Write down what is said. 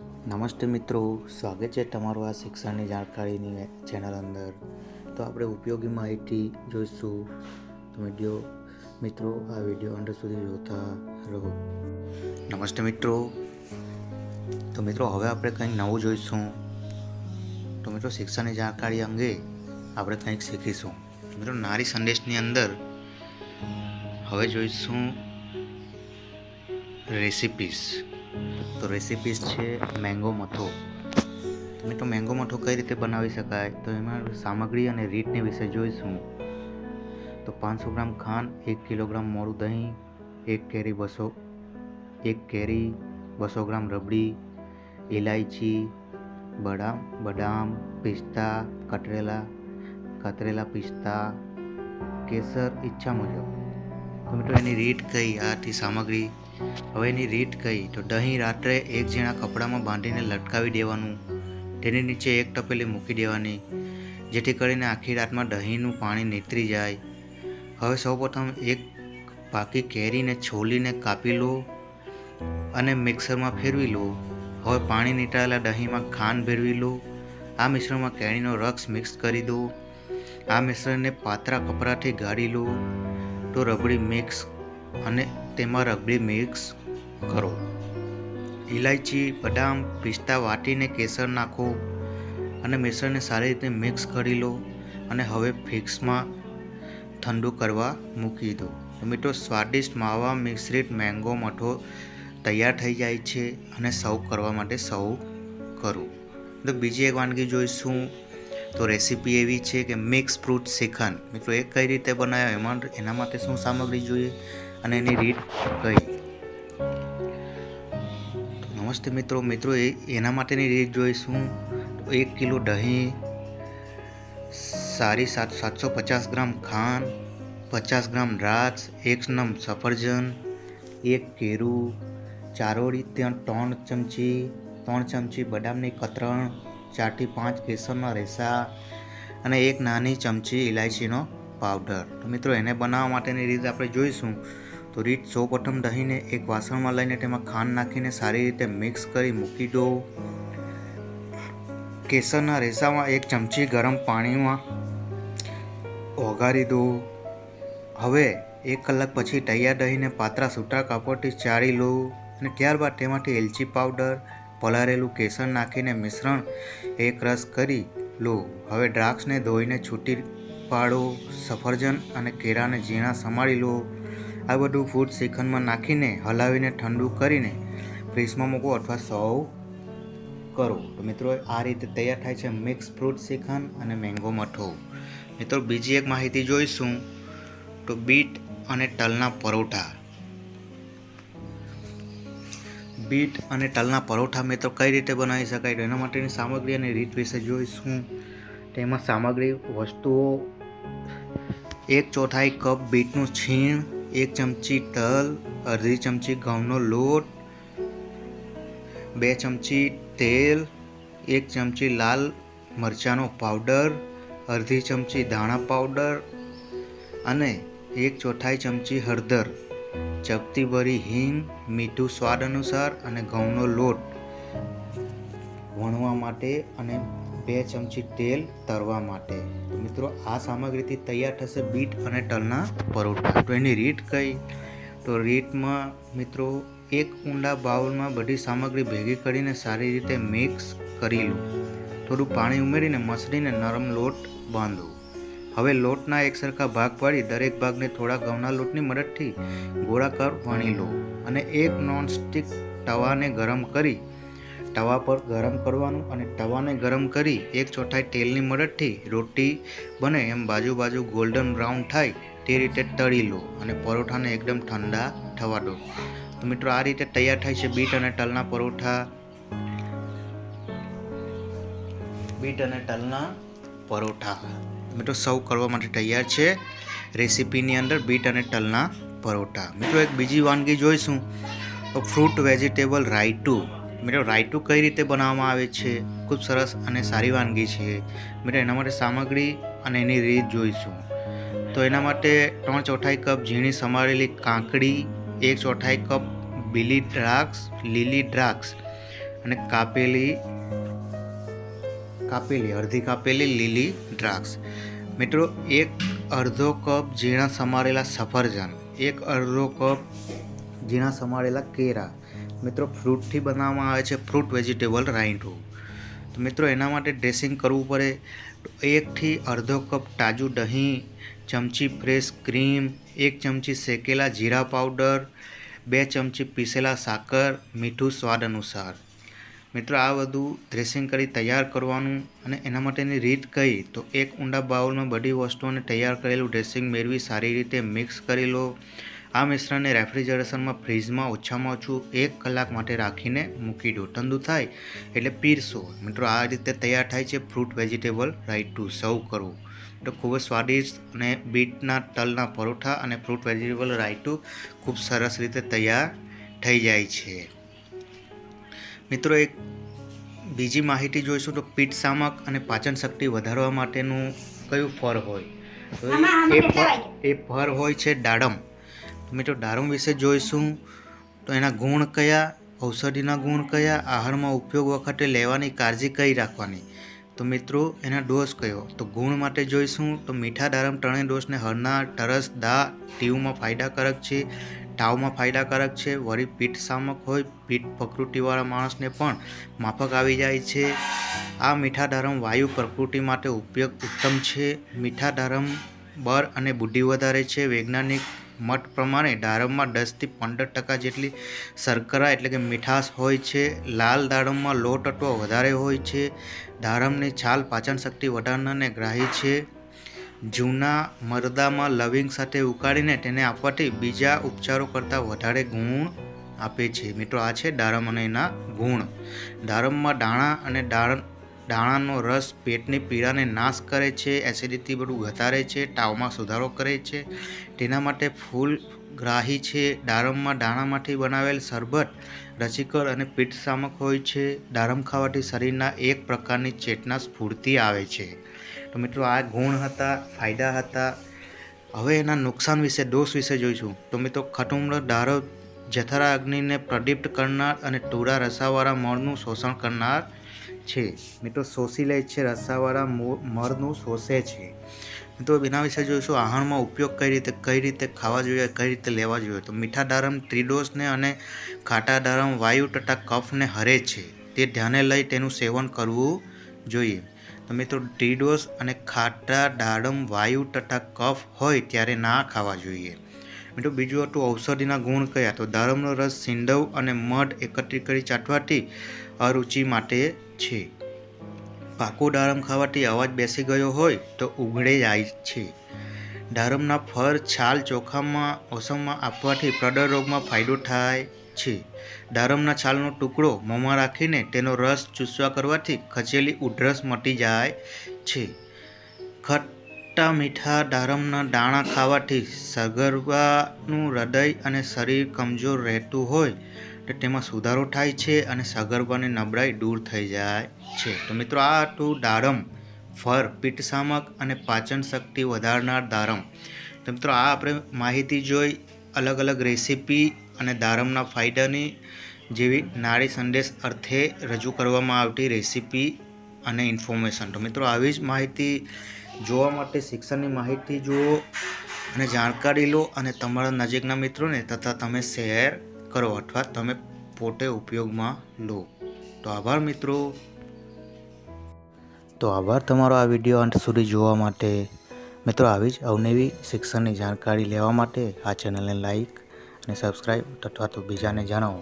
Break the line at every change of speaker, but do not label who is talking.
નમસ્તે મિત્રો, સ્વાગત છે તમારું આ શિક્ષણની જાણકારીની ચેનલ અંદર. તો આપણે ઉપયોગી માહિતી જોઈશું. તો મિત્રો આ વિડીયો અંત સુધી જોતા રહો. નમસ્તે મિત્રો. તો મિત્રો હવે આપણે કંઈક નવું જોઈશું. તો મિત્રો શિક્ષણની જાણકારી અંગે આપણે કંઈક શીખીશું. મિત્રો નારી સંદેશની અંદર હવે જોઈશું રેસિપીસ. તો રેસિપીસ છે મેંગો મઠો. તો મિત્રો મેંગો મઠો કઈ રીતે બનાવી શકાય, તો એમાં સામગ્રી અને રીતની વિશે જોઈશું. તો 500 ગ્રામ ખાંડ, 1 કિલોગ્રામ મોળું દહીં, 1 કેરી 200 ગ્રામ રબડી, ઇલાયચી, બદામ, પિસ્તા, કતરેલા પિસ્તા, કેસર ઈચ્છા મુજબ. તો મિત્રો એની રીત કઈ, આથી સામગ્રી. હવે એની રીત કઈ, તો દહીં રાત્રે એક ઝીણા કપડામાં બાંધીને લટકાવી દેવાનું. તેની નીચે એક તપેલી મૂકી દેવાની, જેથી કરીને આખી રાતમાં દહીંનું પાણી નીતરી જાય. હવે સૌપ્રથમ એક પાકી કેરીને છોલીને કાપી લો અને મિક્સરમાં ફેરવી લો. હવે પાણી નીતરાયેલા દહીંમાં ખાંડ ભેળવી લો. આ મિશ્રણમાં કેરીનો રસ મિક્સ કરી દો. આ મિશ્રણને પાતળા કપડાથી ગાળી લો. તો રબડી મિક્સ અને તેમાં રબડી મિક્સ કરો. ઇલાયચી, બદામ, પિસ્તા વાટીને કેસર નાખો અને મિશ્રણને સારી રીતે મિક્સ કરી લો અને હવે ફ્રીઝમાં ઠંડુ કરવા મૂકી દો. તો મિત્રો સ્વાદિષ્ટ માવા મિશ્રિત મેંગો મઠો તૈયાર થઈ જાય છે અને સર્વ કરવા માટે સર્વ કરો. તો બીજી એક વાનગી જોઈશું. તો રેસીપી એવી છે કે મિક્સ ફ્રૂટ શ્રીખંડ. મિત્રો એ કઈ રીતે બનાવ્યો, એના માટે શું સામગ્રી જોઈએ અને એની રીત કઈ. તો નમસ્તે મિત્રો એના માટેની રીત જોઈશું. તો 1 કિલો દહીં, 750 ગ્રામ ખાંડ, 50 ગ્રામ દ્રાક્ષ, 1 નંગ સફરજન, 1 કેરું, ચારોળી 3 ચમચી બદામની કતરણ, 4 થી 5 કેસરના રેસા અને 1 નાની ચમચી ઇલાયચીનો પાવડર. તો મિત્રો એને બનાવવા માટેની રીત આપણે જોઈશું. તો રીત સૌપ્રથમ દહીંને એક વાસણમાં લઈને તેમાં ખાંડ નાખીને સારી રીતે મિક્સ કરી મૂકી દો. કેસરના રેસામાં 1 ચમચી ગરમ પાણીમાં ઓગાળી દો. હવે 1 કલાક પછી તૈયાર દહીંને પાતળા સૂટા કાપડથી ચાળી લો અને ત્યારબાદ તેમાંથી એલચી પાવડર, પલાળેલું કેસર નાખીને મિશ્રણ એક રસ કરી લો. હવે દ્રાક્ષને ધોઈને છૂટી પાડો. સફરજન અને કેળાને ઝીણા સમારી લો. આ બધું ફ્રૂટ શ્રીખંડમાં નાખીને હલાવીને ઠંડુ કરીને ફ્રીઝમાં મૂકો અથવા સર્વ કરો. તો મિત્રો આ રીતે તૈયાર થાય છે મિક્સ ફ્રૂટ શ્રીખંડ અને મેંગો મઠો. મિત્રો બીજી એક માહિતી જોઈશું. તો બીટ અને તલના પરોઠા. બીટ અને તલના પરોઠા મિત્રો કઈ રીતે બનાવી શકાય, તો એના માટેની સામગ્રી અને રીત વિશે જોઈશું. તેમાં સામગ્રી વસ્તુઓ: 1/4 કપ બીટનું છીણ, 1 ચમચી તલ, અડધી ચમચી ઘઉંનો લોટ, 2 ચમચી તેલ, 1 ચમચી લાલ મરચાંનો પાવડર, અડધી ચમચી ધાણા પાવડર અને 1/4 ચમચી હળદર, ચપટી ભરી હિંગ, મીઠું સ્વાદ અનુસાર અને ઘઉંનો લોટ વણવા માટે અને 2 ચમચી તેલ તળવા માટે. તો મિત્રો આ સામગ્રીથી તૈયાર થશે બીટ અને તલના પરોઠા. તો એની રીત કઈ, તો રીતમાં મિત્રો એક ઊંડા બાઉલમાં બધી સામગ્રી ભેગી કરીને સારી રીતે મિક્સ કરી લો. થોડું પાણી ઉમેરીને મસળીને નરમ લોટ બાંધો. હવે લોટના એક સરખા ભાગ પાડી દરેક ભાગને થોડા ઘઉંના લોટની મદદથી ગોળાકાર વણી લો અને એક નોનસ્ટિક તવાને ગરમ કરી તવા પર ગરમ કરવાનું અને તવાને ગરમ કરી 1/4 તેલની મદદથી રોટી બને એમ બાજુ ગોલ્ડન બ્રાઉન થાય તે રીતે તળી લો અને પરોઠાને એકદમ ઠંડા થવા દો. તો મિત્રો આ રીતે તૈયાર થાય છે બીટ અને તલના પરોઠા. મિત્રો સર્વ કરવા માટે તૈયાર છે રેસીપીની અંદર બીટ અને તલના પરોઠા. મિત્રો એક બીજી વાનગી જોઈશું. તો ફ્રૂટ વેજીટેબલ રાયતું. મિત્રો રાયતું કઈ રીતે બનાવવામાં આવે છે, ખૂબ સરસ અને સારી વાનગી છે. મિત્રો એના માટે સામગ્રી અને એની રીત જોઈશું. તો એના માટે 3/4 કપ ઝીણી સમારેલી કાકડી, 1/4 કપ લીલી દ્રાક્ષ, અને અડધી કાપેલી લીલી દ્રાક્ષ. મિત્રો, અડધો કપ ઝીણા સમારેલા સફરજન, અડધો કપ ઝીણા સમારેલા કેળા. મિત્રો, ફ્રૂટથી બનાવવામાં આવે છે ફ્રૂટ વેજીટેબલ રાયતું. તો મિત્રો, એના માટે ડ્રેસિંગ કરવું પડે તો 1 થી અડધો કપ તાજું દહીં, ચમચી ફ્રેશ ક્રીમ, 1 ચમચી શેકેલા જીરા પાવડર, 2 ચમચી પીસેલા સાકર, મીઠું સ્વાદ અનુસાર. મિત્રો, આ બધું ડ્રેસિંગ કરી તૈયાર કરવાનું. અને એના માટેની રીત કઈ તો એક ઊંડા બાઉલમાં બધી વસ્તુઓને તૈયાર કરેલું ડ્રેસિંગ મેળવી સારી રીતે મિક્સ કરી લો. આ મિશ્રણને રેફ્રિજરેશનમાં ફ્રીજમાં ઓછામાં ઓછું 1 કલાક માટે રાખીને મૂકી દો. ઠંડુ થાય એટલે પીરસો. મિત્રો, આ રીતે તૈયાર થાય છે ફ્રૂટ વેજીટેબલ રાયતું. સર્વ કરવું તો ખૂબ જ સ્વાદિષ્ટ અને બીટના તલના પરોઠા અને ફ્રૂટ વેજીટેબલ રાયતું ખૂબ સરસ રીતે તૈયાર થઈ જાય છે. મિત્રો, એક બીજી માહિતી જોઈશું તો પિત્ત શામક અને પાચન શક્તિ વધારવા માટેનું કયું ફળ હોય તો એ ફળ હોય છે દાડમ. મિત્રો, દાડમ વિશે જોઈશું તો એના ગુણ કયા, ઔષધિના ગુણ કયા, આહારમાં ઉપયોગ વખતે લેવાની કાળજી કઈ રાખવાની. તો મિત્રો, એના ડોઝ કયો તો ગુણ માટે જોઈશું તો મીઠા દાડમ 3 ડોઝને હરનાર, તરસ, ટીવમાં ફાયદાકારક છે, તાવમાં ફાયદાકારક છે. વળી પિત્ત શામક હોય, પિત્ત પ્રકૃતિવાળા માણસને પણ માફક આવી જાય છે. આ મીઠા દાડમ વાયુ પ્રકૃતિ માટે ઉપયોગ ઉત્તમ છે. મીઠા દાડમ બળ અને બુદ્ધિ વધારે છે. વૈજ્ઞાનિક મત પ્રમાણે દાડમમાં 10 થી 15% જેટલી શર્કરા એટલે કે મીઠાશ હોય છે. લાલ દાડમમાં લોહ તત્વ વધારે હોય છે. દાડમની છાલ પાચન શક્તિ વધારનારને ગ્રાહી છે. જૂના મરદામાં લવિંગ સાથે ઉકાળીને તેને આપવાથી બીજા ઉપચારો કરતાં વધારે ગુણ આપે છે. મિત્રો, આ છે દાડમ અને એના ગુણ. દાડમમાં દાણા અને દાણાનો રસ પેટની પીડાને નાશ કરે છે, એસિડિટી બધું ઘટાડે છે, તાવમાં સુધારો કરે છે. તેના માટે ફૂલગ્રાહી છે. દાડમમાં દાણામાંથી બનાવેલ શરબત રસીકર અને પિત્ત શામક હોય છે. દાડમ ખાવાથી શરીરના એક પ્રકારની ચેતના સ્ફૂર્તિ આવે છે. તો મિત્રો, આ ગુણ હતા, ફાયદા હતા. હવે એના નુકસાન વિશે, દોષ વિશે જોઈશું. તો મિત્રો, ખટુમ્ર દાડમ જઠરા અગ્નિને પ્રદીપ્ત કરનાર અને ટોળા રસાવાળા મળનું શોષણ કરનાર છે. મિત્રો, શોષી લે છે, રસાવાળા મળનું શોષે છે. મિત્રો, એના વિશે જોઈશું આહારમાં ઉપયોગ કઈ રીતે ખાવા જોઈએ, કઈ રીતે લેવા જોઈએ. તો મીઠા દાડમ ત્રિદોષને અને ખાટા દાડમ વાયુ તથા કફને હરે છે. તે ધ્યાને લઈ તેનું સેવન કરવું જોઈએ. તો મિત્રો, ત્રિદોષ અને ખાટા દાડમ વાયુ તથા કફ હોય ત્યારે ના ખાવા જોઈએ. મિત્રો, બીજું હતું ઔષધિના ગુણ કયા તો દાડમનો રસ સિંધવ અને મધ એકત્રિત કરી ચાટવાથી અરુચિ માટે છે. પાકો દાડમ ખાવાથી અવાજ બેસી ગયો હોય તો ઉઘડે જાય છે. દાડમના ફળ છાલ ચોખામાં ઓસમમાં આપવાથી પ્રદર રોગમાં ફાયદો થાય છે. દાડમના છાલનો ટુકડો મોંમાં રાખીને તેનો રસ ચૂસવા કરવાથી ખચેલી ઉધરસ મટી જાય છે. ખટ્ટા મીઠા દાડમના દાણા ખાવાથી સગર્ભાનું હૃદય અને શરીર કમજોર રહેતું હોય તો તેમાં સુધારો થાય છે અને સગર્ભાની નબળાઈ દૂર થઈ જાય છે. તો મિત્રો, આ હતું દાડમ ફળ, પિત્ત શામક અને પાચન શક્તિ વધારનાર દાડમ. તો મિત્રો, આ આપણે માહિતી જોઈ, અલગ અલગ રેસીપી અને દાડમના ફાયદાની જેવી નારી સંદેશ અર્થે રજૂ કરવામાં આવતી રેસીપી અને ઇન્ફોર્મેશન. તો મિત્રો, આવી જ માહિતી જોવા માટે શિક્ષણની માહિતી જુઓ અને જાણકારી લો અને તમારા નજીકના મિત્રોને તથા તમે શેર કરો અથવા તમે પોતે ઉપયોગમાં લો. તો આભાર મિત્રો. તો આભાર તમારો આ વિડીયો અંત સુધી જોવા માટે. મિત્રો, આવી જ અવનવી શિક્ષણની જાણકારી લેવા માટે આ ચેનલને લાઈક અને સબસ્ક્રાઈબ અથવા તો બીજાને જણાવો.